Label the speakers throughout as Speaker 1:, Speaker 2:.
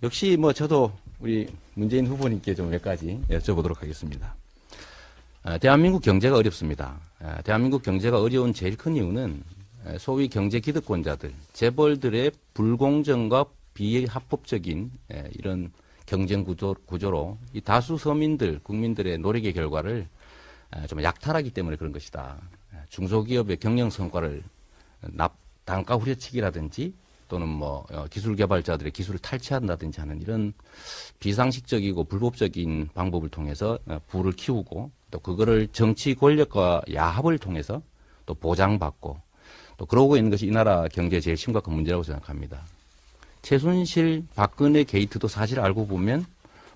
Speaker 1: 역시 뭐 저도 우리 문재인 후보님께 좀 몇 가지 여쭤보도록 하겠습니다. 대한민국 경제가 어렵습니다. 대한민국 경제가 어려운 제일 큰 이유는 소위 경제 기득권자들, 재벌들의 불공정과 비합법적인 이런 경쟁 구조로 이 다수 서민들, 국민들의 노력의 결과를 좀 약탈하기 때문에 그런 것이다. 중소기업의 경영 성과를 단가 후려치기라든지 또는 뭐 기술 개발자들의 기술을 탈취한다든지 하는 이런 비상식적이고 불법적인 방법을 통해서 부를 키우고 또 그거를 정치 권력과 야합을 통해서 또 보장받고 또 그러고 있는 것이 이 나라 경제의 제일 심각한 문제라고 생각합니다. 최순실, 박근혜 게이트도 사실 알고 보면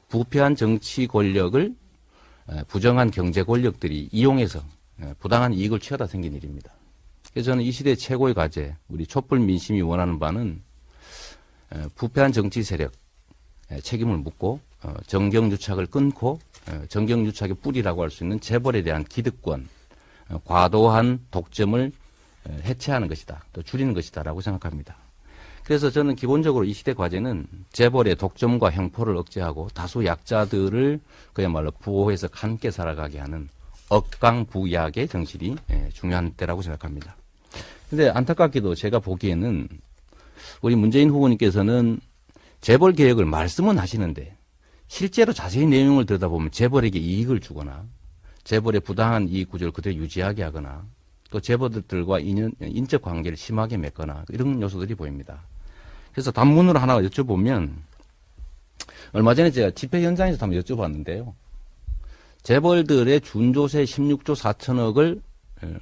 Speaker 1: 부패한 정치 권력을 부정한 경제 권력들이 이용해서 부당한 이익을 취하다 생긴 일입니다. 그래서 저는 이 시대 최고의 과제, 우리 촛불 민심이 원하는 바는 부패한 정치 세력 책임을 묻고 정경유착을 끊고 정경유착의 뿌리라고 할 수 있는 재벌에 대한 기득권, 과도한 독점을 해체하는 것이다, 또 줄이는 것이다라고 생각합니다. 그래서 저는 기본적으로 이 시대 과제는 재벌의 독점과 형포를 억제하고 다수 약자들을 그야말로 부호해서 함께 살아가게 하는 억강부약의 정신이 중요한 때라고 생각합니다. 근데 안타깝게도 제가 보기에는 우리 문재인 후보님께서는 재벌 개혁을 말씀은 하시는데 실제로 자세히 내용을 들여다보면 재벌에게 이익을 주거나 재벌의 부당한 이익 구조를 그대로 유지하게 하거나 또 재벌들과 인적 관계를 심하게 맺거나 이런 요소들이 보입니다. 그래서 단문으로 하나 여쭤보면 얼마 전에 제가 집회 현장에서 한번 여쭤봤는데요. 재벌들의 준조세 16조 4천억을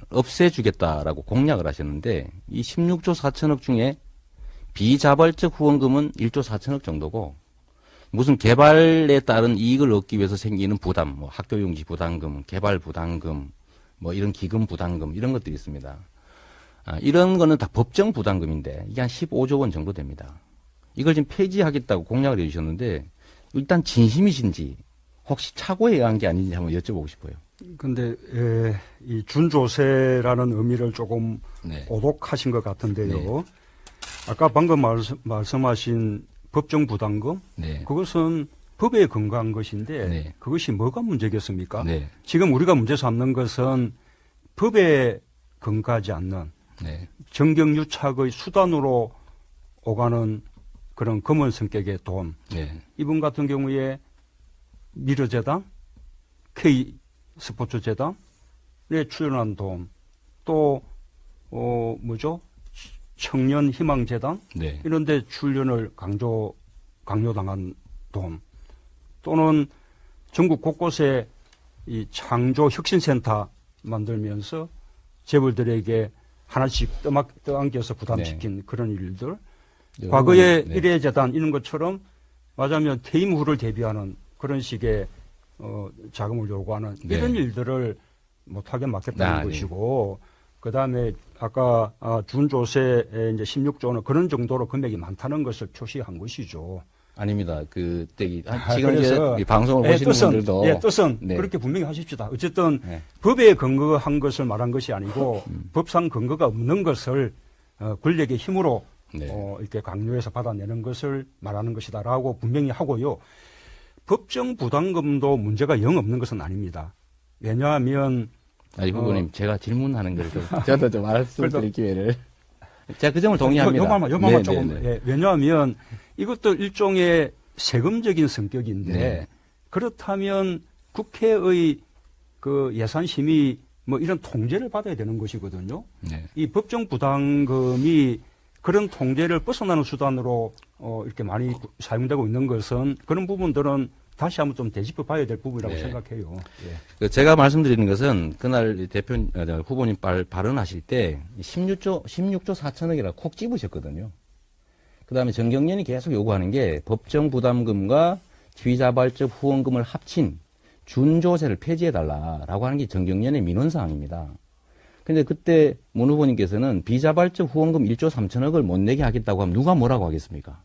Speaker 1: 없애주겠다라고 공약을 하셨는데 이 16조 4천억 중에 비자발적 후원금은 1조 4천억 정도고 무슨 개발에 따른 이익을 얻기 위해서 생기는 부담, 뭐 학교용지 부담금, 개발 부담금, 뭐 이런 기금 부담금 이런 것들이 있습니다. 이런 거는 다 법정 부담금인데 이게 한 15조 원 정도 됩니다. 이걸 지금 폐지하겠다고 공약을 해주셨는데 일단 진심이신지 혹시 착오에 의한 게 아닌지 한번 여쭤보고 싶어요.
Speaker 2: 근데 이 준조세라는 의미를 조금 오독하신 것 같은데요.
Speaker 1: 네.
Speaker 2: 아까 방금 말씀하신 법정 부담금, 그것은 법에 근거한 것인데 그것이 뭐가 문제겠습니까? 지금 우리가 문제 삼는 것은 법에 근거하지 않는 정경유착의 수단으로 오가는 그런 검은 성격의 돈. 이분 같은 경우에 미르재단, K스포츠재단에 출연한 돈, 또 청년희망재단 이런 데 출연을 강요당한 돈, 또는 전국 곳곳에 이 창조혁신센터 만들면서 재벌들에게 하나씩 떠안겨서 부담시킨 그런 일들, 과거에 일회재단 이런 것처럼 맞으면 퇴임 후를 대비하는 그런 식의 자금을 요구하는 이런 일들을 못하게 막겠다는 것이고, 그 다음에 아까 준조세에 이제 16조는 그런 정도로 금액이 많다는 것을 표시한 것이죠.
Speaker 1: 아닙니다. 지금 이제 방송을 보시는 분들도
Speaker 2: 뜻은 그렇게 분명히 하십시다. 어쨌든 법에 근거한 것을 말한 것이 아니고 법상 근거가 없는 것을 권력의 힘으로 이렇게 강요해서 받아내는 것을 말하는 것이다라고 분명히 하고요. 법정 부담금도 문제가 영 없는 것은 아닙니다. 왜냐하면
Speaker 1: 후보님 제가 질문하는 걸 저도 좀 말씀드릴 기회를. 제가 그 점을 동의합니다.
Speaker 2: 요만만 조금. 왜냐하면 이것도 일종의 세금적인 성격인데 그렇다면 국회의 그 예산 심의 뭐 이런 통제를 받아야 되는 것이거든요. 이 법정 부담금이 그런 통제를 벗어나는 수단으로 이렇게 많이 사용되고 있는 것은 그런 부분들은 다시 한번 좀 되짚어 봐야 될 부분이라고 생각해요.
Speaker 1: 제가 말씀드리는 것은 그날 후보님 발언하실 때 16조 4천억이라고 콕 집으셨거든요. 그 다음에 정경련이 계속 요구하는 게 법정 부담금과 비자발적 후원금을 합친 준조세를 폐지해달라라고 하는 게 정경련의 민원사항입니다. 근데 그때 문 후보님께서는 비자발적 후원금 1조 3천억을 못 내게 하겠다고 하면 누가 뭐라고 하겠습니까?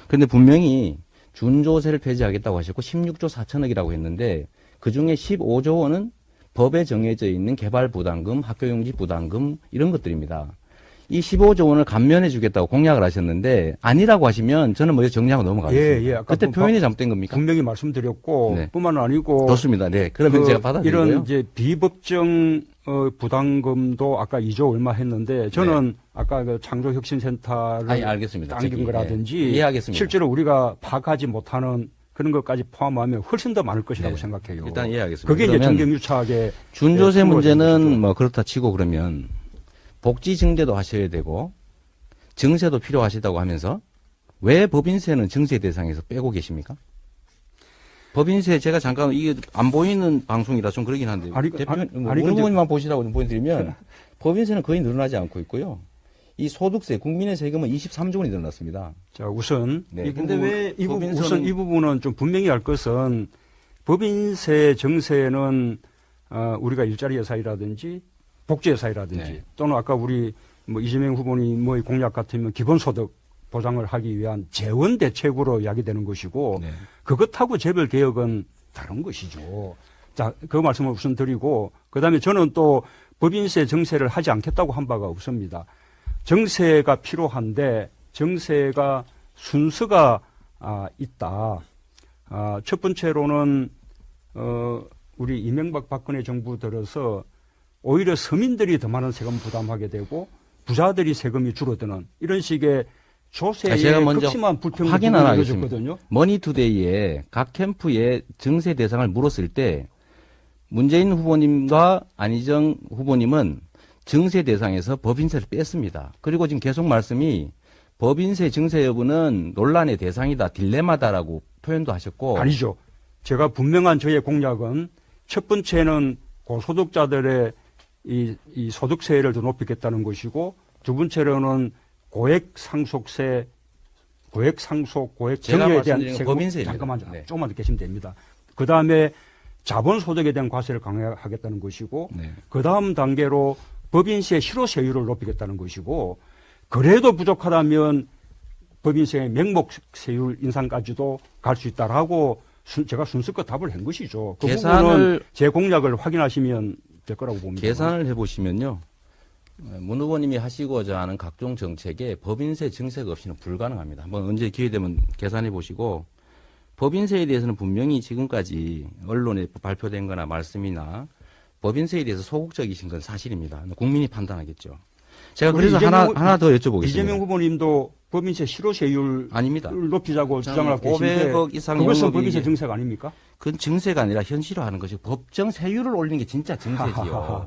Speaker 1: 근데 분명히 준조세를 폐지하겠다고 하셨고 16조 4천억이라고 했는데 그중에 15조 원은 법에 정해져 있는 개발 부담금, 학교용지 부담금 이런 것들입니다. 이 15조 원을 감면해 주겠다고 공약을 하셨는데 아니라고 하시면 저는 먼저 정리하고 넘어가겠습니다.
Speaker 2: 예, 예. 아까
Speaker 1: 그때 표현이 잘못된 겁니까?
Speaker 2: 분명히 말씀드렸고
Speaker 1: 네.
Speaker 2: 뿐만 아니고
Speaker 1: 좋습니다. 네. 그러면 제가 받아들이고요.
Speaker 2: 이런 이제 비법정 부담금도 아까 2조 얼마 했는데 저는 아까 그 창조혁신센터를
Speaker 1: 아니, 알겠습니다.
Speaker 2: 당긴
Speaker 1: 저기,
Speaker 2: 거라든지
Speaker 1: 예. 이해하겠습니다.
Speaker 2: 실제로 우리가 파악하지 못하는 그런 것까지 포함하면 훨씬 더 많을 것이라고
Speaker 1: 네.
Speaker 2: 생각해요.
Speaker 1: 일단 이해하겠습니다.
Speaker 2: 그게 이제
Speaker 1: 그러면
Speaker 2: 정경유착의
Speaker 1: 준조세
Speaker 2: 예,
Speaker 1: 문제는
Speaker 2: 것이죠.
Speaker 1: 뭐 그렇다 치고 그러면 복지 증대도 하셔야 되고 증세도 필요하시다고 하면서 왜 법인세는 증세 대상에서 빼고 계십니까? 법인세 제가 잠깐 이게 안 보이는 방송이라 좀 그러긴 한데
Speaker 2: 아니,
Speaker 1: 대표님
Speaker 2: 아니, 근데-
Speaker 1: 의원님만 보시라고 좀 보여드리면 법인세는 거의 늘어나지 않고 있고요. 이 소득세 국민의 세금은 23조 원이 늘어났습니다.
Speaker 2: 자, 우선
Speaker 1: 네.
Speaker 2: 이
Speaker 1: 근데
Speaker 2: 부분,
Speaker 1: 왜
Speaker 2: 이 부분,
Speaker 1: 법인세는-
Speaker 2: 우선 이 부분은 좀 분명히 할 것은 법인세 정세는 우리가 일자리 예산이라든지 복지 예산이라든지
Speaker 1: 네.
Speaker 2: 또는 아까 우리 뭐 이재명 후보님의 공약 같으면 기본소득 보장을 하기 위한 재원 대책으로 이야기되는 것이고
Speaker 1: 네.
Speaker 2: 그것하고 재벌 개혁은 다른 것이죠. 자, 그 말씀을 우선 드리고 그다음에 저는 또 법인세 정세를 하지 않겠다고 한 바가 없습니다. 정세가 필요한데 정세가 순서가 있다. 첫 번째로는 우리 이명박 박근혜 정부 들어서 오히려 서민들이 더 많은 세금 부담하게 되고 부자들이 세금이 줄어드는 이런 식의 조세의
Speaker 1: 제가 먼저
Speaker 2: 극심한 불평을
Speaker 1: 확인 하나 하겠습니다.
Speaker 2: 이루어졌거든요.
Speaker 1: 머니투데이에 각 캠프에 증세 대상을 물었을 때 문재인 후보님과 안희정 후보님은 증세 대상에서 법인세를 뺐습니다. 그리고 지금 계속 말씀이 법인세 증세 여부는 논란의 대상이다, 딜레마다라고 표현도 하셨고
Speaker 2: 아니죠. 제가 분명한 저의 공약은 첫 번째는 고소득자들의 이 소득세를 더 높이겠다는 것이고 두 번째로는 고액 상속
Speaker 1: 제가
Speaker 2: 정려에 대한
Speaker 1: 말씀드린
Speaker 2: 세금
Speaker 1: 법인세입니다.
Speaker 2: 잠깐만요.
Speaker 1: 네.
Speaker 2: 조금만 더 계시면 됩니다. 그 다음에 자본소득에 대한 과세를 강화하겠다는 것이고
Speaker 1: 네.
Speaker 2: 그 다음 단계로 법인세 실효세율을 높이겠다는 것이고 그래도 부족하다면 법인세 명목세율 인상까지도 갈 수 있다라고 제가 순서껏 답을 한 것이죠. 그 부분은 제 공약을 확인하시면 될 거라고 봅니다.
Speaker 1: 계산을 해보시면요. 문 후보님이 하시고자 하는 각종 정책에 법인세 증세가 없이는 불가능합니다. 한번 언제 기회 되면 계산해 보시고 법인세에 대해서는 분명히 지금까지 언론에 발표된 거나 말씀이나 법인세에 대해서 소극적이신 건 사실입니다. 국민이 판단하겠죠. 제가 그래서 하나 더 여쭤보겠습니다.
Speaker 2: 이재명 후보님도 법인세 실효세율
Speaker 1: 아닙니다.
Speaker 2: 높이자고 주장을 하고 계신데
Speaker 1: 500억 이상
Speaker 2: 그것은
Speaker 1: 영업이익이
Speaker 2: 법인세 증세가 아닙니까?
Speaker 1: 그건 증세가 아니라 현실화하는 것이 법정 세율을 올리는 게 진짜 증세지요.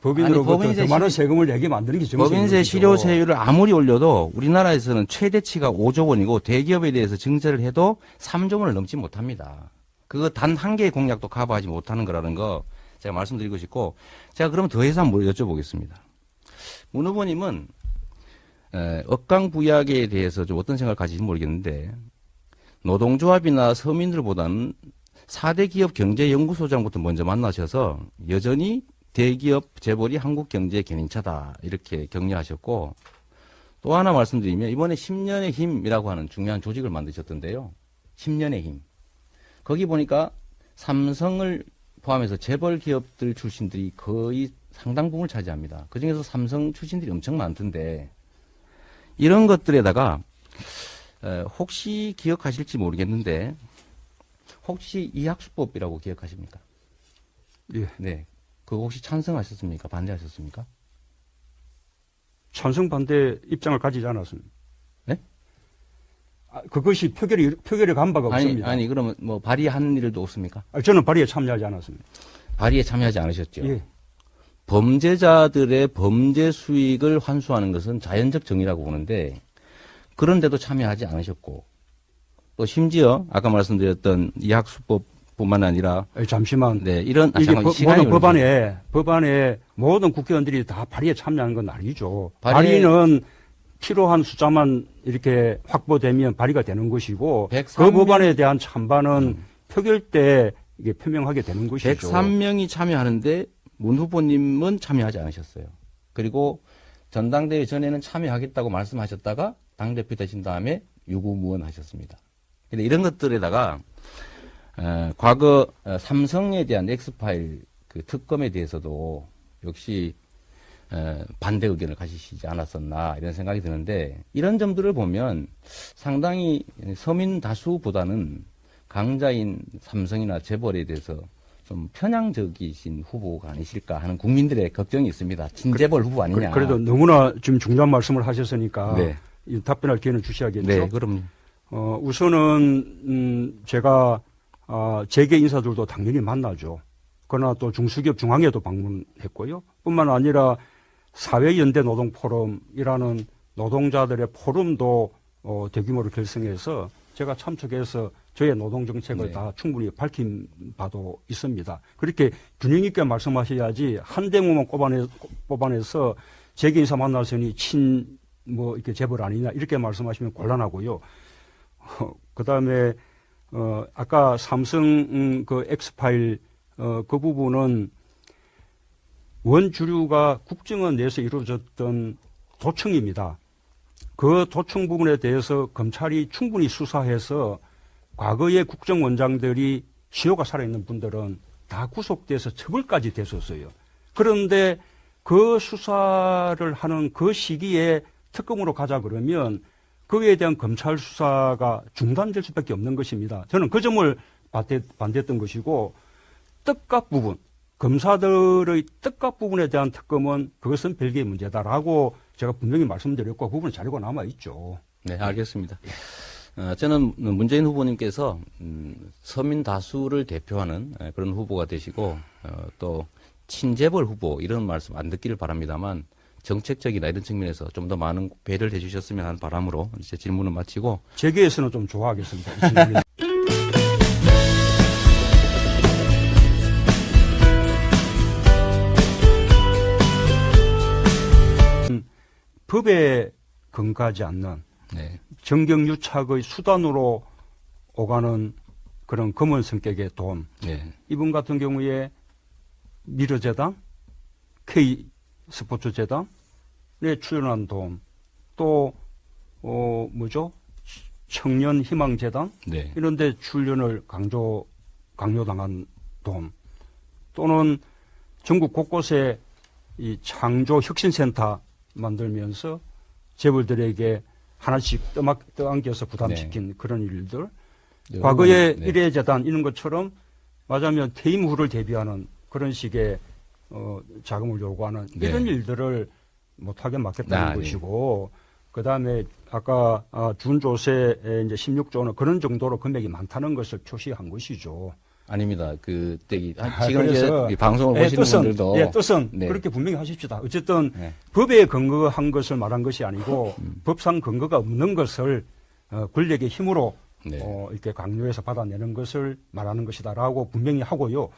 Speaker 2: 법인으로부터
Speaker 1: 법인세
Speaker 2: 더 많은 세금을 내게 만드는 게 정세인
Speaker 1: 법인세
Speaker 2: 것이죠.
Speaker 1: 실효세율을 아무리 올려도 우리나라에서는 최대치가 5조 원이고 대기업에 대해서 증세를 해도 3조 원을 넘지 못합니다. 그거 단 한 개의 공약도 커버하지 못하는 거라는 거 제가 말씀드리고 싶고 제가 그러면 더해서 한번 여쭤보겠습니다. 문 후보님은 억강부약에 대해서 좀 어떤 생각을 가지신지 모르겠는데 노동조합이나 서민들보다는 4대 기업 경제연구소장부터 먼저 만나셔서 여전히 대기업 재벌이 한국 경제의 견인차다 이렇게 격려하셨고 또 하나 말씀드리면 이번에 10년의 힘이라고 하는 중요한 조직을 만드셨던데요. 10년의 힘. 거기 보니까 삼성을 포함해서 재벌 기업들 출신들이 거의 상당 부분을 차지합니다. 그중에서 삼성 출신들이 엄청 많던데 이런 것들에다가 혹시 기억하실지 모르겠는데 혹시 이학수법이라고 기억하십니까?
Speaker 2: 예.
Speaker 1: 네. 그거 혹시 찬성하셨습니까? 반대하셨습니까?
Speaker 2: 찬성 반대 입장을 가지지 않았습니다.
Speaker 1: 네?
Speaker 2: 그것이 표결에 간 바가 없습니다.
Speaker 1: 아니 그러면 뭐 발의한 일도 없습니까?
Speaker 2: 저는 발의에 참여하지 않았습니다.
Speaker 1: 발의에 참여하지 않으셨죠?
Speaker 2: 예.
Speaker 1: 범죄자들의 범죄 수익을 환수하는 것은 자연적 정의라고 보는데 그런데도 참여하지 않으셨고 또 심지어 아까 말씀드렸던 이학수법뿐만 아니라
Speaker 2: 잠시만.
Speaker 1: 네 이런
Speaker 2: 이게
Speaker 1: 시간이
Speaker 2: 모든 법안에 모든 국회의원들이 다 발의에 참여하는 건 아니죠.
Speaker 1: 발의에-
Speaker 2: 발의는 필요한 숫자만 이렇게 확보되면 발의가 되는 것이고
Speaker 1: 103명
Speaker 2: 그 법안에 대한 찬반은 표결 때 이게 표명하게 되는 것이죠.
Speaker 1: 103명이 참여하는데 문 후보님은 참여하지 않으셨어요. 그리고 전당대회 전에는 참여하겠다고 말씀하셨다가 당대표 되신 다음에 유구무원 하셨습니다. 근데 이런 것들에다가 과거 삼성에 대한 엑스파일 그 특검에 대해서도 역시 반대 의견을 가지시지 않았었나 이런 생각이 드는데 이런 점들을 보면 상당히 서민 다수보다는 강자인 삼성이나 재벌에 대해서 좀 편향적이신 후보가 아니실까 하는 국민들의 걱정이 있습니다. 친재벌 후보 아니냐.
Speaker 2: 그래도 너무나 지금 중요한 말씀을 하셨으니까
Speaker 1: 네.
Speaker 2: 이 답변할 기회는 주셔야겠죠.
Speaker 1: 네, 그럼
Speaker 2: 우선은 제가 재계 인사들도 당연히 만나죠. 그러나 또 중수기업 중앙회도 방문했고요. 뿐만 아니라 사회연대 노동포럼이라는 노동자들의 포럼도 대규모로 결성해서 제가 참석해서 저의 노동정책을
Speaker 1: 네.
Speaker 2: 다 충분히 밝힌 바도 있습니다. 그렇게 균형 있게 말씀하셔야지 한 대목만 뽑아내서 재계 인사 만나서니 이렇게 재벌 아니냐 이렇게 말씀하시면 곤란하고요. 그 다음에 아까 삼성 그 엑스파일 그 부분은 원주류가 국정원 내에서 이루어졌던 도청입니다. 그 도청 부분에 대해서 검찰이 충분히 수사해서 과거의 국정원장들이 시효가 살아있는 분들은 다 구속돼서 처벌까지 됐었어요. 그런데 그 수사를 하는 그 시기에 특검으로 가자 그러면 그에 대한 검찰 수사가 중단될 수밖에 없는 것입니다. 저는 그 점을 반대했던 것이고 뜻값 부분, 검사들의 뜻값 부분에 대한 특검은 그것은 별개의 문제다라고 제가 분명히 말씀드렸고 그 부분은 자료가 남아있죠.
Speaker 1: 네, 알겠습니다. 저는 문재인 후보님께서 서민 다수를 대표하는 그런 후보가 되시고 또 친재벌 후보 이런 말씀 안 듣기를 바랍니다만 정책적이나 이런 측면에서 좀 더 많은 배려를 해주셨으면 하는 바람으로 제 질문을 마치고
Speaker 2: 재계에서는 좀 좋아하겠습니다. 이 질문이. 법에 근거하지 않는
Speaker 1: 네.
Speaker 2: 정경유착의 수단으로 오가는 그런 검은 성격의 돈.
Speaker 1: 네.
Speaker 2: 이분 같은 경우에 미르재단, K스포츠재단에 출연한 돈, 또 청년희망재단
Speaker 1: 네.
Speaker 2: 이런 데 출연을 강요당한 돈, 또는 전국 곳곳에 이 창조혁신센터 만들면서 재벌들에게 하나씩 떠안겨서 부담시킨 그런 일들. 과거에
Speaker 1: 네.
Speaker 2: 일회재단 이런 것처럼 맞으면 퇴임 후를 대비하는 그런 식의 자금을 요구하는
Speaker 1: 네.
Speaker 2: 이런 일들을 못하게 막겠다는
Speaker 1: 네.
Speaker 2: 것이고, 그 다음에 아까 준조세 이제 16조는 그런 정도로 금액이 많다는 것을 표시한 것이죠.
Speaker 1: 아닙니다. 지금
Speaker 2: 그래서
Speaker 1: 이제 이 방송을 보시는 분들도
Speaker 2: 뜻은
Speaker 1: 네.
Speaker 2: 그렇게 분명히 하십시다. 어쨌든
Speaker 1: 네.
Speaker 2: 법에 근거한 것을 말한 것이 아니고 법상 근거가 없는 것을 권력의 힘으로
Speaker 1: 네.
Speaker 2: 이렇게 강요해서 받아내는 것을 말하는 것이다라고 분명히 하고요.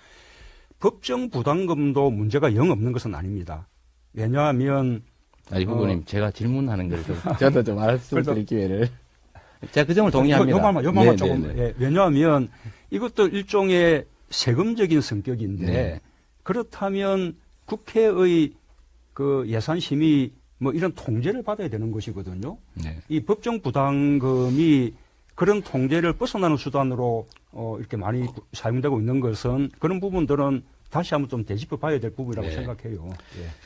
Speaker 2: 법정 부담금도 문제가 영 없는 것은 아닙니다. 왜냐하면
Speaker 1: 아니 후보님 제가 질문하는 걸 좀 저도 좀 말씀드릴 기회를 제가 그 점을 동의합니다.
Speaker 2: 요 말만
Speaker 1: 네,
Speaker 2: 조금.
Speaker 1: 네, 네.
Speaker 2: 예, 왜냐하면 이것도 일종의 세금적인 성격인데
Speaker 1: 네.
Speaker 2: 그렇다면 국회의 그 예산 심의 이런 통제를 받아야 되는 것이거든요.
Speaker 1: 네.
Speaker 2: 이 법정 부담금이 그런 통제를 벗어나는 수단으로 이렇게 많이 사용되고 있는 것은 그런 부분들은 다시 한번 좀 되짚어 봐야 될 부분이라고
Speaker 1: 네.
Speaker 2: 생각해요.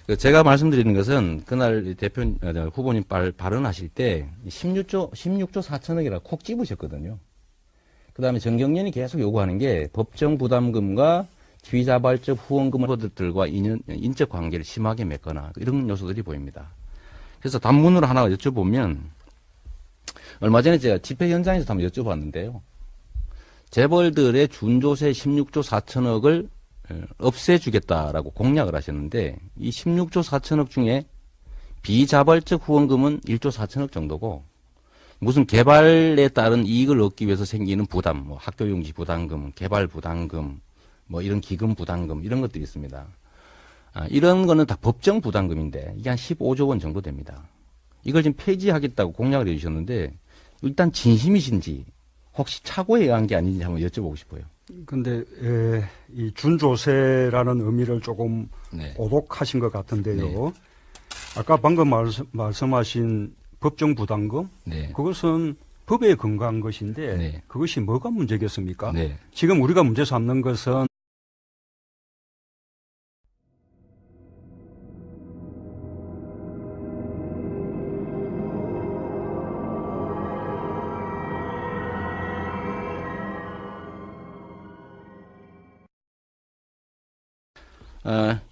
Speaker 2: 예.
Speaker 1: 제가 말씀드리는 것은 그날 후보님 발언하실 때 16조 4천억이라 콕 집으셨거든요. 그 다음에 정경련이 계속 요구하는 게 법정 부담금과 지위자발적 후원금 후보들과 인적 관계를 심하게 맺거나 이런 요소들이 보입니다. 그래서 단문으로 하나 여쭤보면 얼마 전에 제가 집회 현장에서 한번 여쭤봤는데요. 재벌들의 준조세 16조 4천억을 없애주겠다라고 공약을 하셨는데 이 16조 4천억 중에 비자발적 후원금은 1조 4천억 정도고 무슨 개발에 따른 이익을 얻기 위해서 생기는 부담, 학교용지 부담금, 개발 부담금, 이런 기금 부담금 이런 것들이 있습니다. 이런 거는 다 법정 부담금인데 이게 한 15조 원 정도 됩니다. 이걸 지금 폐지하겠다고 공약을 해주셨는데 일단 진심이신지 혹시 착오에 의한 게 아닌지 한번 여쭤보고 싶어요.
Speaker 2: 근데 이 준조세라는 의미를 조금
Speaker 1: 네.
Speaker 2: 오독하신 것 같은데요.
Speaker 1: 네.
Speaker 2: 아까 방금 말씀하신 법정 부담금,
Speaker 1: 네.
Speaker 2: 그것은 법에 근거한 것인데
Speaker 1: 네.
Speaker 2: 그것이 뭐가 문제겠습니까?
Speaker 1: 네.
Speaker 2: 지금 우리가 문제 삼는 것은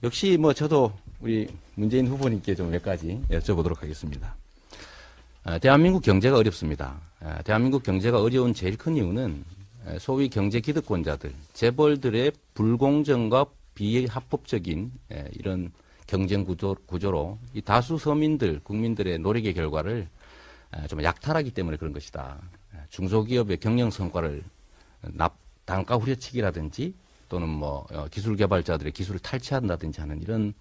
Speaker 1: 역시 뭐 저도 우리 문재인 후보님께 좀 몇 가지 여쭤보도록 하겠습니다. 대한민국 경제가 어렵습니다. 대한민국 경제가 어려운 제일 큰 이유는 소위 경제 기득권자들, 재벌들의 불공정과 비합법적인 이런 경쟁 구조로 이 다수 서민들, 국민들의 노력의 결과를 좀 약탈하기 때문에 그런 것이다. 중소기업의 경영 성과를 단가 후려치기라든지 또는 뭐 기술 개발자들의 기술을 탈취한다든지 하는 이런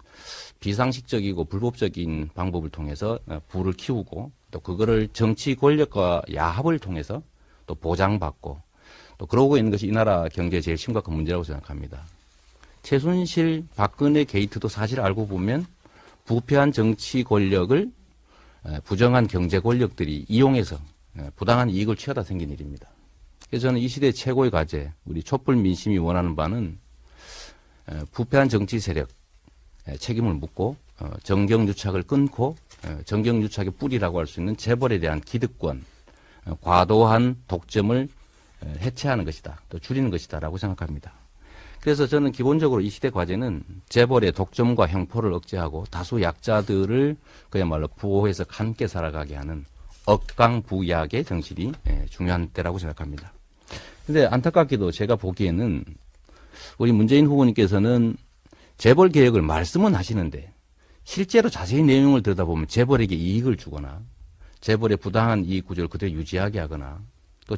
Speaker 1: 비상식적이고 불법적인 방법을 통해서 부를 키우고 또 그거를 정치 권력과 야합을 통해서 또 보장받고 또 그러고 있는 것이 이 나라 경제의 제일 심각한 문제라고 생각합니다. 최순실, 박근혜 게이트도 사실 알고 보면 부패한 정치 권력을 부정한 경제 권력들이 이용해서 부당한 이익을 취하다 생긴 일입니다. 그래서 저는 이 시대 최고의 과제, 우리 촛불 민심이 원하는 바는 부패한 정치 세력 책임을 묻고 정경유착을 끊고 정경유착의 뿌리라고 할 수 있는 재벌에 대한 기득권, 과도한 독점을 해체하는 것이다. 또 줄이는 것이다라고 생각합니다. 그래서 저는 기본적으로 이 시대 과제는 재벌의 독점과 형포를 억제하고 다수 약자들을 그야말로 보호해서 함께 살아가게 하는 억강부약의 정신이 중요한 때라고 생각합니다. 근데 안타깝게도 제가 보기에는 우리 문재인 후보님께서는 재벌 개혁을 말씀은 하시는데 실제로 자세히 내용을 들여다보면 재벌에게 이익을 주거나 재벌의 부당한 이익 구조를 그대로 유지하게 하거나 또